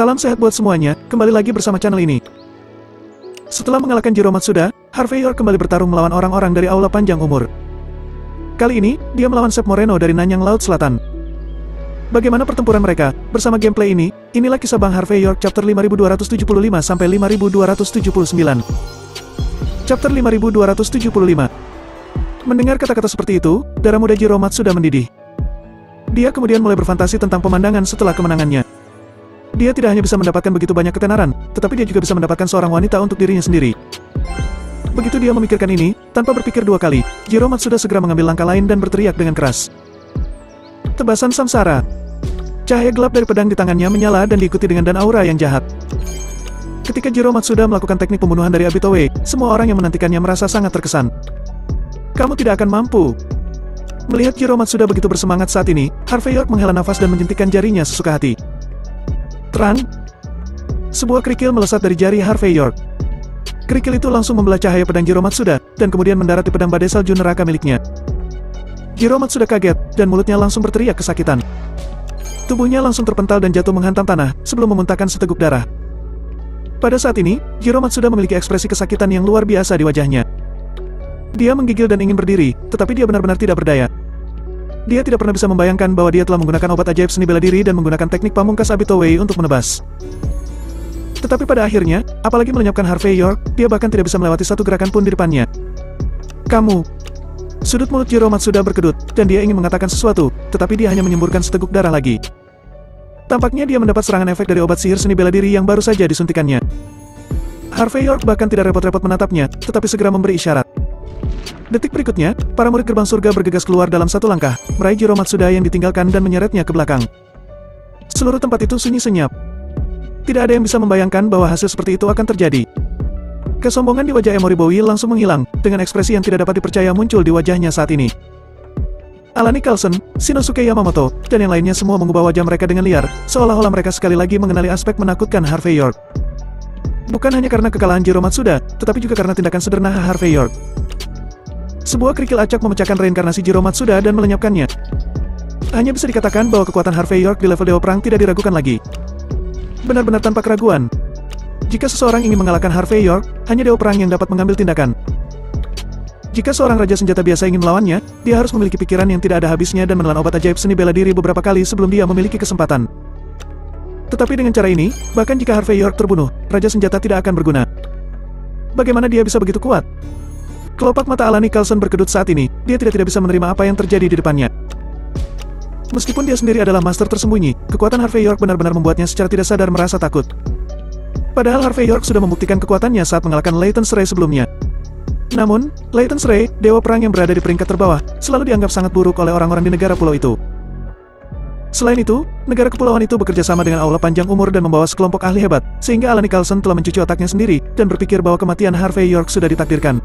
Salam sehat buat semuanya, kembali lagi bersama channel ini. Setelah mengalahkan Jiro Matsuda, Harvey York kembali bertarung melawan orang-orang dari Aula Panjang Umur. Kali ini, dia melawan Sep Moreno dari Nanyang Laut Selatan. Bagaimana pertempuran mereka? Bersama gameplay ini, inilah kisah Bang Harvey York chapter 5275 sampai 5279. Chapter 5275. Mendengar kata-kata seperti itu, darah muda Jiro Matsuda mendidih. Dia kemudian mulai berfantasi tentang pemandangan setelah kemenangannya. Dia tidak hanya bisa mendapatkan begitu banyak ketenaran, tetapi dia juga bisa mendapatkan seorang wanita untuk dirinya sendiri. Begitu dia memikirkan ini, tanpa berpikir dua kali, Jiro Matsuda segera mengambil langkah lain dan berteriak dengan keras. Tebasan samsara. Cahaya gelap dari pedang di tangannya menyala dan diikuti dengan dan aura yang jahat. Ketika Jiro Matsuda melakukan teknik pembunuhan dari Abitoe, semua orang yang menantikannya merasa sangat terkesan. Kamu tidak akan mampu. Melihat Jiro Matsuda begitu bersemangat saat ini, Harvey York menghela nafas dan menjentikkan jarinya sesuka hati. Terang. Sebuah kerikil melesat dari jari Harvey York. Kerikil itu langsung membelah cahaya pedang Jiro Matsuda, dan kemudian mendarat di pedang badai salju neraka miliknya. Jiro Matsuda kaget, dan mulutnya langsung berteriak kesakitan. Tubuhnya langsung terpental dan jatuh menghantam tanah, sebelum memuntahkan seteguk darah. Pada saat ini, Jiro Matsuda memiliki ekspresi kesakitan yang luar biasa di wajahnya. Dia menggigil dan ingin berdiri, tetapi dia benar-benar tidak berdaya. Dia tidak pernah bisa membayangkan bahwa dia telah menggunakan obat ajaib seni bela diri dan menggunakan teknik pamungkas Abitoe untuk menebas. Tetapi pada akhirnya, apalagi melenyapkan Harvey York, dia bahkan tidak bisa melewati satu gerakan pun di depannya. Kamu. Sudut mulut Jiro Matsuda berkedut, dan dia ingin mengatakan sesuatu, tetapi dia hanya menyemburkan seteguk darah lagi. Tampaknya dia mendapat serangan efek dari obat sihir seni bela diri yang baru saja disuntikannya. Harvey York bahkan tidak repot-repot menatapnya, tetapi segera memberi isyarat. Detik berikutnya, para murid gerbang surga bergegas keluar dalam satu langkah, meraih Jiro Matsuda yang ditinggalkan dan menyeretnya ke belakang. Seluruh tempat itu sunyi senyap. Tidak ada yang bisa membayangkan bahwa hasil seperti itu akan terjadi. Kesombongan di wajah Emoribowie langsung menghilang, dengan ekspresi yang tidak dapat dipercaya muncul di wajahnya saat ini. Alani Carlson, Shinosuke Yamamoto, dan yang lainnya semua mengubah wajah mereka dengan liar, seolah-olah mereka sekali lagi mengenali aspek menakutkan Harvey York. Bukan hanya karena kekalahan Jiro Matsuda, tetapi juga karena tindakan sederhana Harvey York. Sebuah kerikil acak memecahkan reinkarnasi Jiro Matsuda dan melenyapkannya. Hanya bisa dikatakan bahwa kekuatan Harvey York di level Dewa Perang tidak diragukan lagi. Benar-benar tanpa keraguan. Jika seseorang ingin mengalahkan Harvey York, hanya Dewa Perang yang dapat mengambil tindakan. Jika seorang Raja Senjata biasa ingin melawannya, dia harus memiliki pikiran yang tidak ada habisnya dan menelan obat ajaib seni bela diri beberapa kali sebelum dia memiliki kesempatan. Tetapi dengan cara ini, bahkan jika Harvey York terbunuh, Raja Senjata tidak akan berguna. Bagaimana dia bisa begitu kuat? Kelopak mata Alani Carlson berkedut saat ini, dia tidak bisa menerima apa yang terjadi di depannya. Meskipun dia sendiri adalah master tersembunyi, kekuatan Harvey York benar-benar membuatnya secara tidak sadar merasa takut. Padahal Harvey York sudah membuktikan kekuatannya saat mengalahkan Leighton's Ray sebelumnya. Namun, Leighton's Ray, dewa perang yang berada di peringkat terbawah, selalu dianggap sangat buruk oleh orang-orang di negara pulau itu. Selain itu, negara kepulauan itu bekerja sama dengan Aula Panjang Umur dan membawa sekelompok ahli hebat, sehingga Alani Carlson telah mencuci otaknya sendiri, dan berpikir bahwa kematian Harvey York sudah ditakdirkan.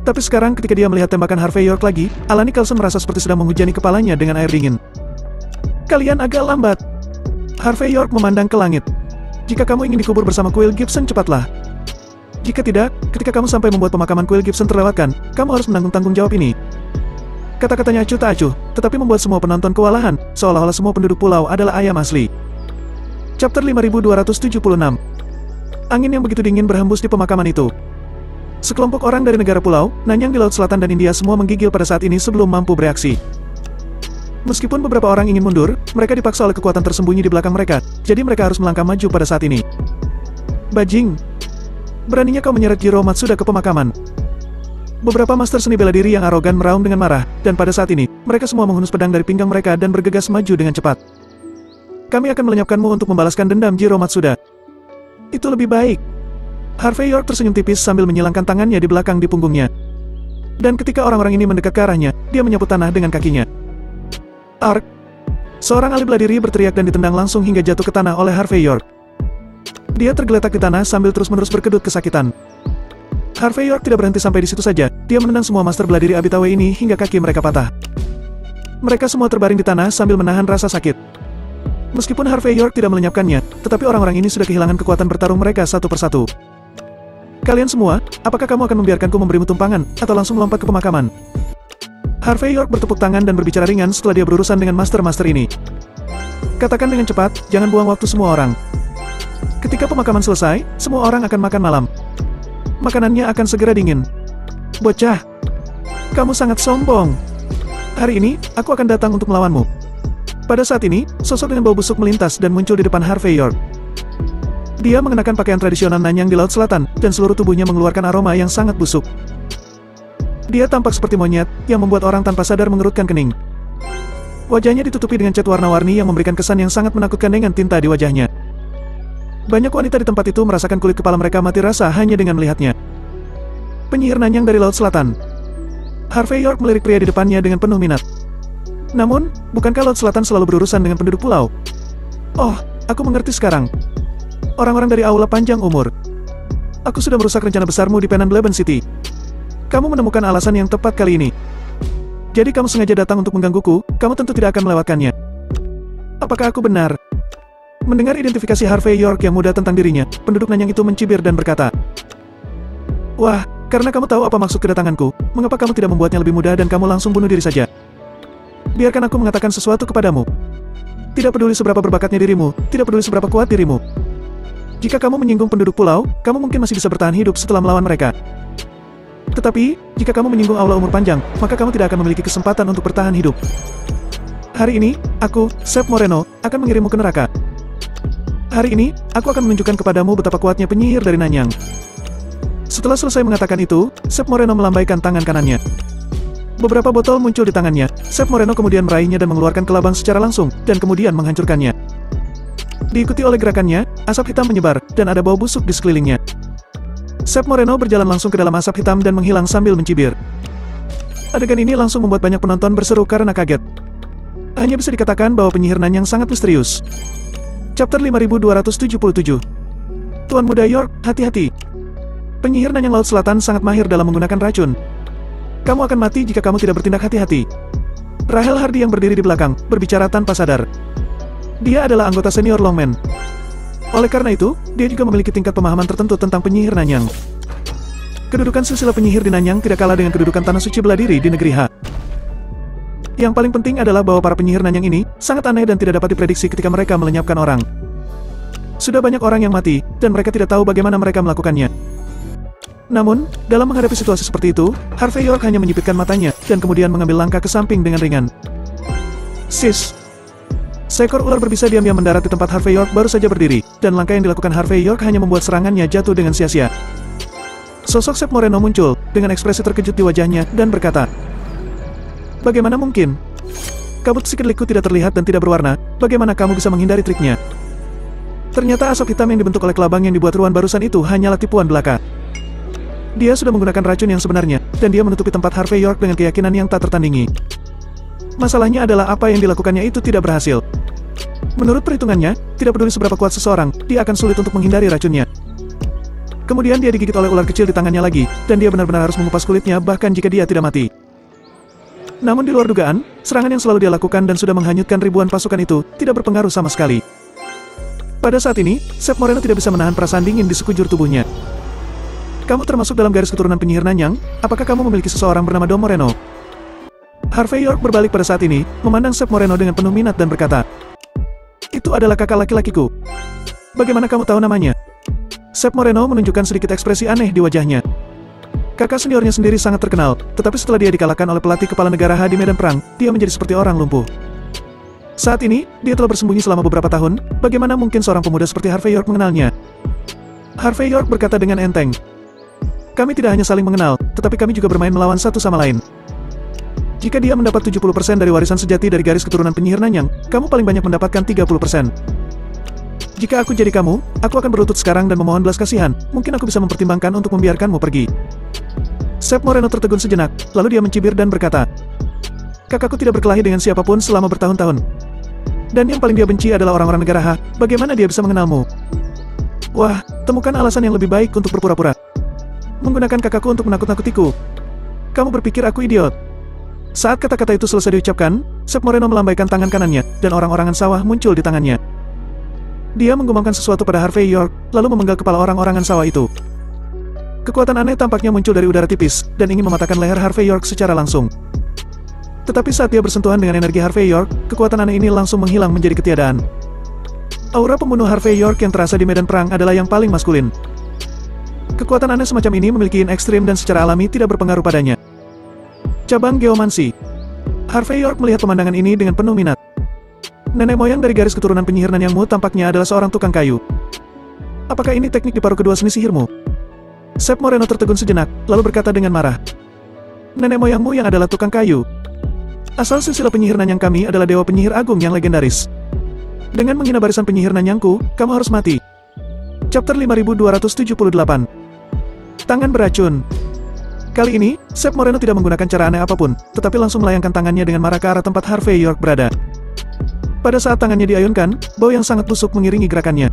Tapi sekarang ketika dia melihat tembakan Harvey York lagi, Alani Carlson merasa seperti sedang menghujani kepalanya dengan air dingin. Kalian agak lambat. Harvey York memandang ke langit. Jika kamu ingin dikubur bersama Quill Gibson, cepatlah. Jika tidak, ketika kamu sampai membuat pemakaman Quill Gibson terlewatkan, kamu harus menanggung tanggung jawab ini. Kata-katanya acuh tak acuh, tetapi membuat semua penonton kewalahan, seolah-olah semua penduduk pulau adalah ayam asli. Chapter 5276. Angin yang begitu dingin berhembus di pemakaman itu. Sekelompok orang dari negara pulau, Nanyang di Laut Selatan dan India semua menggigil pada saat ini sebelum mampu bereaksi. Meskipun beberapa orang ingin mundur, mereka dipaksa oleh kekuatan tersembunyi di belakang mereka, jadi mereka harus melangkah maju pada saat ini. Bajing! Beraninya kau menyeret Jiro Matsuda ke pemakaman. Beberapa master seni bela diri yang arogan meraung dengan marah, dan pada saat ini, mereka semua menghunus pedang dari pinggang mereka dan bergegas maju dengan cepat. Kami akan melenyapkanmu untuk membalaskan dendam Jiro Matsuda. Itu lebih baik. Harvey York tersenyum tipis sambil menyilangkan tangannya di belakang di punggungnya. Dan ketika orang-orang ini mendekat ke arahnya, dia menyapu tanah dengan kakinya. Ark! Seorang ahli bela diri berteriak dan ditendang langsung hingga jatuh ke tanah oleh Harvey York. Dia tergeletak di tanah sambil terus-menerus berkedut kesakitan. Harvey York tidak berhenti sampai di situ saja, dia menendang semua master bela diri Abitoe ini hingga kaki mereka patah. Mereka semua terbaring di tanah sambil menahan rasa sakit. Meskipun Harvey York tidak melenyapkannya, tetapi orang-orang ini sudah kehilangan kekuatan bertarung mereka satu persatu. Kalian semua, apakah kamu akan membiarkanku memberimu tumpangan, atau langsung melompat ke pemakaman? Harvey York bertepuk tangan dan berbicara ringan setelah dia berurusan dengan master-master ini. Katakan dengan cepat, jangan buang waktu semua orang. Ketika pemakaman selesai, semua orang akan makan malam. Makanannya akan segera dingin. Bocah, kamu sangat sombong. Hari ini, aku akan datang untuk melawanmu. Pada saat ini, sosok dengan bau busuk melintas dan muncul di depan Harvey York. Dia mengenakan pakaian tradisional Nanyang di Laut Selatan, dan seluruh tubuhnya mengeluarkan aroma yang sangat busuk. Dia tampak seperti monyet, yang membuat orang tanpa sadar mengerutkan kening. Wajahnya ditutupi dengan cat warna-warni yang memberikan kesan yang sangat menakutkan dengan tinta di wajahnya. Banyak wanita di tempat itu merasakan kulit kepala mereka mati rasa hanya dengan melihatnya. Penyihir Nanyang dari Laut Selatan. Harvey York melirik pria di depannya dengan penuh minat. Namun, bukankah Laut Selatan selalu berurusan dengan penduduk pulau? Oh, aku mengerti sekarang. Orang-orang dari Aula Panjang Umur. Aku sudah merusak rencana besarmu di Penanbleban City. Kamu menemukan alasan yang tepat kali ini. Jadi kamu sengaja datang untuk menggangguku, kamu tentu tidak akan melewatkannya. Apakah aku benar? Mendengar identifikasi Harvey York yang muda tentang dirinya, penduduk Nanyang itu mencibir dan berkata, "Wah, karena kamu tahu apa maksud kedatanganku, mengapa kamu tidak membuatnya lebih mudah dan kamu langsung bunuh diri saja? Biarkan aku mengatakan sesuatu kepadamu. Tidak peduli seberapa berbakatnya dirimu, tidak peduli seberapa kuat dirimu. Jika kamu menyinggung penduduk pulau, kamu mungkin masih bisa bertahan hidup setelah melawan mereka. Tetapi, jika kamu menyinggung Aula Umur Panjang, maka kamu tidak akan memiliki kesempatan untuk bertahan hidup. Hari ini, aku, Sep Moreno, akan mengirimmu ke neraka. Hari ini, aku akan menunjukkan kepadamu betapa kuatnya penyihir dari Nanyang." Setelah selesai mengatakan itu, Sep Moreno melambaikan tangan kanannya. Beberapa botol muncul di tangannya, Sep Moreno kemudian meraihnya dan mengeluarkan kelabang secara langsung, dan kemudian menghancurkannya. Diikuti oleh gerakannya, asap hitam menyebar, dan ada bau busuk di sekelilingnya. Sep Moreno berjalan langsung ke dalam asap hitam dan menghilang sambil mencibir. Adegan ini langsung membuat banyak penonton berseru karena kaget. Hanya bisa dikatakan bahwa penyihir Nanyang sangat misterius. Chapter 5277. Tuan Muda York, hati-hati. Penyihir Nanyang Laut Selatan sangat mahir dalam menggunakan racun. Kamu akan mati jika kamu tidak bertindak hati-hati. Rahel Hardy yang berdiri di belakang, berbicara tanpa sadar. Dia adalah anggota senior Longman. Oleh karena itu, dia juga memiliki tingkat pemahaman tertentu tentang penyihir Nanyang. Kedudukan silsilah penyihir di Nanyang tidak kalah dengan kedudukan Tanah Suci Beladiri di negeri Ha. Yang paling penting adalah bahwa para penyihir Nanyang ini sangat aneh dan tidak dapat diprediksi ketika mereka melenyapkan orang. Sudah banyak orang yang mati, dan mereka tidak tahu bagaimana mereka melakukannya. Namun, dalam menghadapi situasi seperti itu, Harvey York hanya menyipitkan matanya, dan kemudian mengambil langkah ke samping dengan ringan. Sis! Seekor ular berbisa diam-diam mendarat di tempat Harvey York baru saja berdiri, dan langkah yang dilakukan Harvey York hanya membuat serangannya jatuh dengan sia-sia. Sosok Sep Moreno muncul, dengan ekspresi terkejut di wajahnya, dan berkata, "Bagaimana mungkin? Kabut psikedeliku tidak terlihat dan tidak berwarna, bagaimana kamu bisa menghindari triknya?" Ternyata asap hitam yang dibentuk oleh kelabang yang dibuat Ruan barusan itu hanyalah tipuan belaka. Dia sudah menggunakan racun yang sebenarnya, dan dia menutupi tempat Harvey York dengan keyakinan yang tak tertandingi. Masalahnya adalah apa yang dilakukannya itu tidak berhasil. Menurut perhitungannya, tidak peduli seberapa kuat seseorang, dia akan sulit untuk menghindari racunnya. Kemudian dia digigit oleh ular kecil di tangannya lagi, dan dia benar-benar harus mengupas kulitnya bahkan jika dia tidak mati. Namun di luar dugaan, serangan yang selalu dia lakukan dan sudah menghanyutkan ribuan pasukan itu, tidak berpengaruh sama sekali. Pada saat ini, Sep Moreno tidak bisa menahan perasaan dingin di sekujur tubuhnya. "Kamu termasuk dalam garis keturunan penyihir Nanyang, apakah kamu memiliki seseorang bernama Dom Moreno?" Harvey York berbalik pada saat ini, memandang Sep Moreno dengan penuh minat dan berkata, "Itu adalah kakak laki-lakiku. Bagaimana kamu tahu namanya?" Sep Moreno menunjukkan sedikit ekspresi aneh di wajahnya. Kakak seniornya sendiri sangat terkenal, tetapi setelah dia dikalahkan oleh pelatih kepala negara Ha di medan perang, dia menjadi seperti orang lumpuh. Saat ini, dia telah bersembunyi selama beberapa tahun, bagaimana mungkin seorang pemuda seperti Harvey York mengenalnya? Harvey York berkata dengan enteng, "Kami tidak hanya saling mengenal, tetapi kami juga bermain melawan satu sama lain. Jika dia mendapat 70% dari warisan sejati dari garis keturunan penyihir Nanyang, kamu paling banyak mendapatkan 30%. Jika aku jadi kamu, aku akan berlutut sekarang dan memohon belas kasihan, mungkin aku bisa mempertimbangkan untuk membiarkanmu pergi." Sep Moreno tertegun sejenak, lalu dia mencibir dan berkata, "Kakakku tidak berkelahi dengan siapapun selama bertahun-tahun. Dan yang paling dia benci adalah orang-orang negara Ha, bagaimana dia bisa mengenalmu? Wah, temukan alasan yang lebih baik untuk berpura-pura. Menggunakan kakakku untuk menakut-nakutiku. Kamu berpikir aku idiot?" Saat kata-kata itu selesai diucapkan, Sep Moreno melambaikan tangan kanannya, dan orang-orangan sawah muncul di tangannya. Dia menggumamkan sesuatu pada Harvey York, lalu memenggal kepala orang-orangan sawah itu. Kekuatan aneh tampaknya muncul dari udara tipis, dan ingin mematahkan leher Harvey York secara langsung. Tetapi saat dia bersentuhan dengan energi Harvey York, kekuatan aneh ini langsung menghilang menjadi ketiadaan. Aura pembunuh Harvey York yang terasa di medan perang adalah yang paling maskulin. Kekuatan aneh semacam ini memiliki ekstrim dan secara alami tidak berpengaruh padanya. Cabang Geomansi. Harvey York melihat pemandangan ini dengan penuh minat. Nenek moyang dari garis keturunan penyihir Nanyangmu tampaknya adalah seorang tukang kayu. Apakah ini teknik di paruh kedua seni sihirmu? Sep Moreno tertegun sejenak, lalu berkata dengan marah. Nenek moyangmu yang adalah tukang kayu. Asal silsilah penyihir Nanyang kami adalah dewa penyihir agung yang legendaris. Dengan menghina barisan penyihir Nanyangku, kamu harus mati. Chapter 5278. Tangan beracun. Kali ini, Sep Moreno tidak menggunakan cara aneh apapun, tetapi langsung melayangkan tangannya dengan marah ke arah tempat Harvey York berada. Pada saat tangannya diayunkan, bau yang sangat busuk mengiringi gerakannya.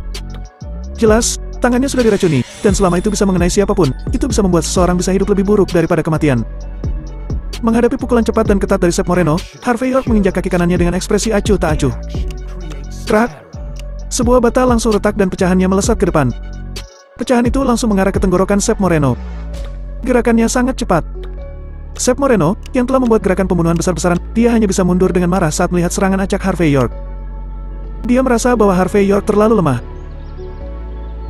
Jelas, tangannya sudah diracuni, dan selama itu bisa mengenai siapapun, itu bisa membuat seseorang bisa hidup lebih buruk daripada kematian. Menghadapi pukulan cepat dan ketat dari Sep Moreno, Harvey York menginjak kaki kanannya dengan ekspresi acuh tak acuh. Krak! Sebuah bata langsung retak dan pecahannya melesat ke depan. Pecahan itu langsung mengarah ke tenggorokan Sep Moreno. Gerakannya sangat cepat. Sep Moreno, yang telah membuat gerakan pembunuhan besar-besaran, dia hanya bisa mundur dengan marah saat melihat serangan acak Harvey York. Dia merasa bahwa Harvey York terlalu lemah.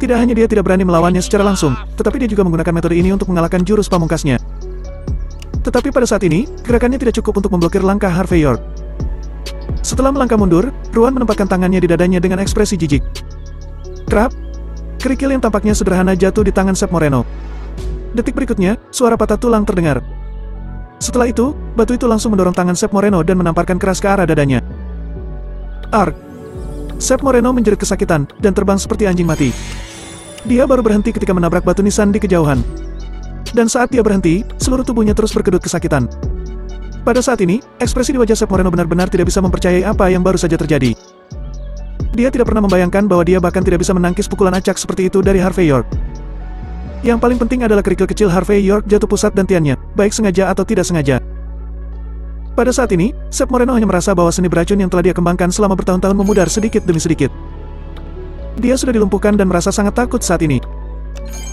Tidak hanya dia tidak berani melawannya secara langsung, tetapi dia juga menggunakan metode ini untuk mengalahkan jurus pamungkasnya. Tetapi pada saat ini, gerakannya tidak cukup untuk memblokir langkah Harvey York. Setelah melangkah mundur, Ruan menempatkan tangannya di dadanya dengan ekspresi jijik. Krap! Kerikil yang tampaknya sederhana jatuh di tangan Sep Moreno. Detik berikutnya, suara patah tulang terdengar. Setelah itu, batu itu langsung mendorong tangan Sep Moreno dan menamparkan keras ke arah dadanya. Ark! Sep Moreno menjerit kesakitan, dan terbang seperti anjing mati. Dia baru berhenti ketika menabrak batu nisan di kejauhan. Dan saat dia berhenti, seluruh tubuhnya terus berkedut kesakitan. Pada saat ini, ekspresi di wajah Sep Moreno benar-benar tidak bisa mempercayai apa yang baru saja terjadi. Dia tidak pernah membayangkan bahwa dia bahkan tidak bisa menangkis pukulan acak seperti itu dari Harvey York. Yang paling penting adalah kerikil kecil Harvey York jatuh pusat dan tiannya, baik sengaja atau tidak sengaja. Pada saat ini, Sep Moreno hanya merasa bahwa seni beracun yang telah dia kembangkan selama bertahun-tahun memudar sedikit demi sedikit. Dia sudah dilumpuhkan dan merasa sangat takut saat ini.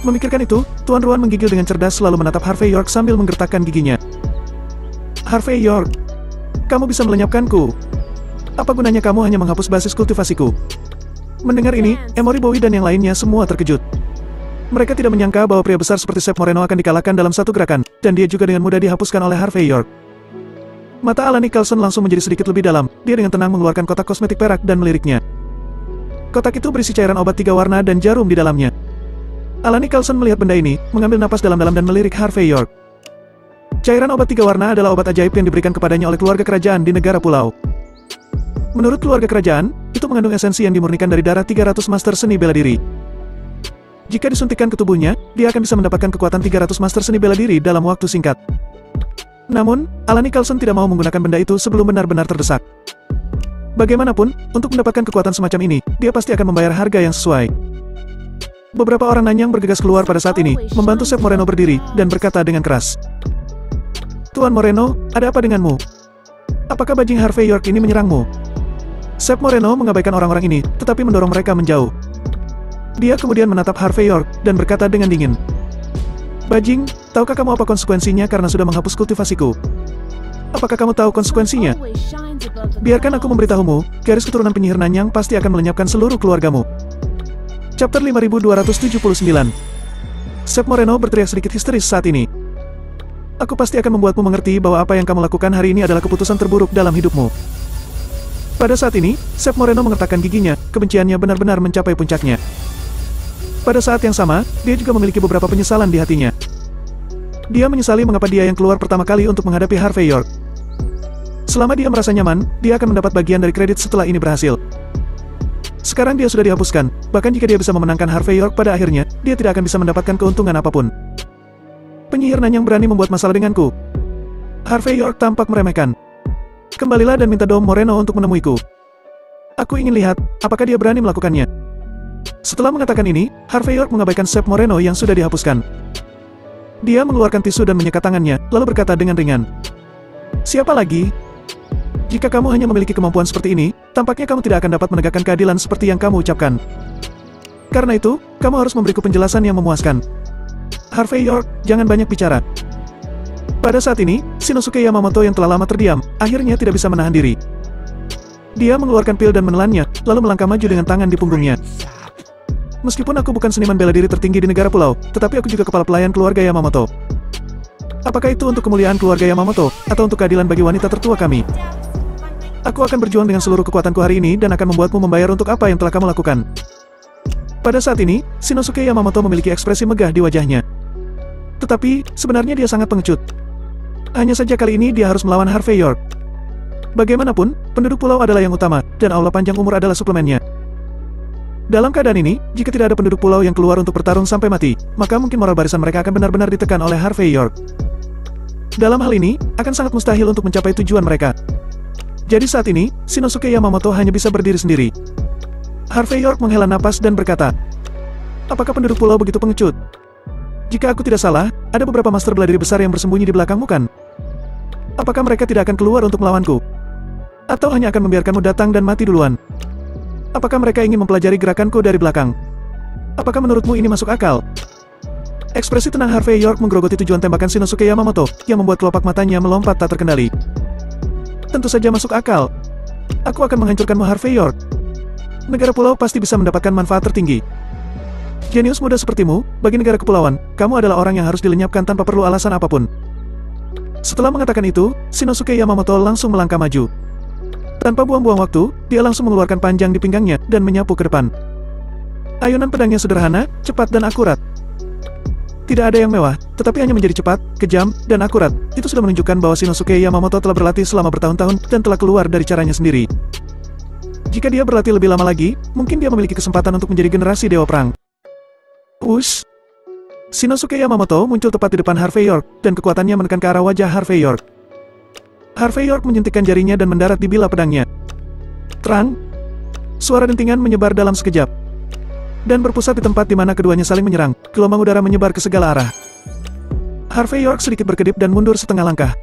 Memikirkan itu, Tuan Ruan menggigil dengan cerdas lalu menatap Harvey York sambil menggertakkan giginya. Harvey York, kamu bisa melenyapkanku. Apa gunanya kamu hanya menghapus basis kultivasiku? Mendengar ini, Emory Bowie dan yang lainnya semua terkejut. Mereka tidak menyangka bahwa pria besar seperti Sep Moreno akan dikalahkan dalam satu gerakan, dan dia juga dengan mudah dihapuskan oleh Harvey York. Mata Alan Nicholson langsung menjadi sedikit lebih dalam, dia dengan tenang mengeluarkan kotak kosmetik perak dan meliriknya. Kotak itu berisi cairan obat 3 warna dan jarum di dalamnya. Alan Nicholson melihat benda ini, mengambil napas dalam-dalam dan melirik Harvey York. Cairan obat 3 warna adalah obat ajaib yang diberikan kepadanya oleh keluarga kerajaan di negara pulau. Menurut keluarga kerajaan, itu mengandung esensi yang dimurnikan dari darah 300 master seni bela diri. Jika disuntikkan ke tubuhnya, dia akan bisa mendapatkan kekuatan 300 master seni bela diri dalam waktu singkat. Namun, Alan Nicholson tidak mau menggunakan benda itu sebelum benar-benar terdesak. Bagaimanapun, untuk mendapatkan kekuatan semacam ini, dia pasti akan membayar harga yang sesuai. Beberapa orang Nanyang bergegas keluar pada saat ini, membantu Sep Moreno berdiri, dan berkata dengan keras. Tuan Moreno, ada apa denganmu? Apakah bajing Harvey York ini menyerangmu? Sep Moreno mengabaikan orang-orang ini, tetapi mendorong mereka menjauh. Dia kemudian menatap Harvey York, dan berkata dengan dingin. Bajing, tahukah kamu apa konsekuensinya karena sudah menghapus kultivasiku? Apakah kamu tahu konsekuensinya? Biarkan aku memberitahumu, garis keturunan penyihir Nanyang pasti akan melenyapkan seluruh keluargamu. Chapter 5279. Sep Moreno berteriak sedikit histeris saat ini. Aku pasti akan membuatmu mengerti bahwa apa yang kamu lakukan hari ini adalah keputusan terburuk dalam hidupmu. Pada saat ini, Sep Moreno mengertakkan giginya, kebenciannya benar-benar mencapai puncaknya. Pada saat yang sama, dia juga memiliki beberapa penyesalan di hatinya. Dia menyesali mengapa dia yang keluar pertama kali untuk menghadapi Harvey York. Selama dia merasa nyaman, dia akan mendapat bagian dari kredit setelah ini berhasil. Sekarang dia sudah dihapuskan, bahkan jika dia bisa memenangkan Harvey York pada akhirnya, dia tidak akan bisa mendapatkan keuntungan apapun. Penyihir Nanyang berani membuat masalah denganku. Harvey York tampak meremehkan. Kembalilah dan minta Dom Moreno untuk menemuiku. Aku ingin lihat, apakah dia berani melakukannya. Setelah mengatakan ini, Harvey York mengabaikan Sep Moreno yang sudah dihapuskan. Dia mengeluarkan tisu dan menyekat tangannya, lalu berkata dengan ringan. Siapa lagi? Jika kamu hanya memiliki kemampuan seperti ini, tampaknya kamu tidak akan dapat menegakkan keadilan seperti yang kamu ucapkan. Karena itu, kamu harus memberiku penjelasan yang memuaskan. Harvey York, jangan banyak bicara. Pada saat ini, Shinosuke Yamamoto yang telah lama terdiam, akhirnya tidak bisa menahan diri. Dia mengeluarkan pil dan menelannya, lalu melangkah maju dengan tangan di punggungnya. Meskipun aku bukan seniman bela diri tertinggi di negara pulau, tetapi aku juga kepala pelayan keluarga Yamamoto. Apakah itu untuk kemuliaan keluarga Yamamoto, atau untuk keadilan bagi wanita tertua kami? Aku akan berjuang dengan seluruh kekuatanku hari ini dan akan membuatmu membayar untuk apa yang telah kamu lakukan. Pada saat ini, Shinosuke Yamamoto memiliki ekspresi megah di wajahnya. Tetapi, sebenarnya dia sangat pengecut. Hanya saja kali ini dia harus melawan Harvey York. Bagaimanapun, penduduk pulau adalah yang utama, dan aula panjang umur adalah suplemennya. Dalam keadaan ini, jika tidak ada penduduk pulau yang keluar untuk bertarung sampai mati, maka mungkin moral barisan mereka akan benar-benar ditekan oleh Harvey York. Dalam hal ini, akan sangat mustahil untuk mencapai tujuan mereka. Jadi saat ini, Shinosuke Yamamoto hanya bisa berdiri sendiri. Harvey York menghela napas dan berkata, "Apakah penduduk pulau begitu pengecut? Jika aku tidak salah, ada beberapa master bela diri besar yang bersembunyi di belakangmu kan? Apakah mereka tidak akan keluar untuk melawanku? Atau hanya akan membiarkanmu datang dan mati duluan? Apakah mereka ingin mempelajari gerakanku dari belakang? Apakah menurutmu ini masuk akal?" Ekspresi tenang Harvey York menggerogoti tujuan tembakan Shinosuke Yamamoto, yang membuat kelopak matanya melompat tak terkendali. "Tentu saja masuk akal. Aku akan menghancurkanmu Harvey York. Negara pulau pasti bisa mendapatkan manfaat tertinggi. Jenius muda sepertimu, bagi negara kepulauan, kamu adalah orang yang harus dilenyapkan tanpa perlu alasan apapun." Setelah mengatakan itu, Shinosuke Yamamoto langsung melangkah maju. Tanpa buang-buang waktu, dia langsung mengeluarkan panjang di pinggangnya dan menyapu ke depan. Ayunan pedangnya sederhana, cepat dan akurat. Tidak ada yang mewah, tetapi hanya menjadi cepat, kejam, dan akurat. Itu sudah menunjukkan bahwa Shinosuke Yamamoto telah berlatih selama bertahun-tahun dan telah keluar dari caranya sendiri. Jika dia berlatih lebih lama lagi, mungkin dia memiliki kesempatan untuk menjadi generasi dewa perang. Wush! Shinosuke Yamamoto muncul tepat di depan Harvey York, dan kekuatannya menekan ke arah wajah Harvey York. Harvey York menyentikkan jarinya dan mendarat di bilah pedangnya. Terang! Suara dentingan menyebar dalam sekejap. Dan berpusat di tempat di mana keduanya saling menyerang, gelombang udara menyebar ke segala arah. Harvey York sedikit berkedip dan mundur setengah langkah.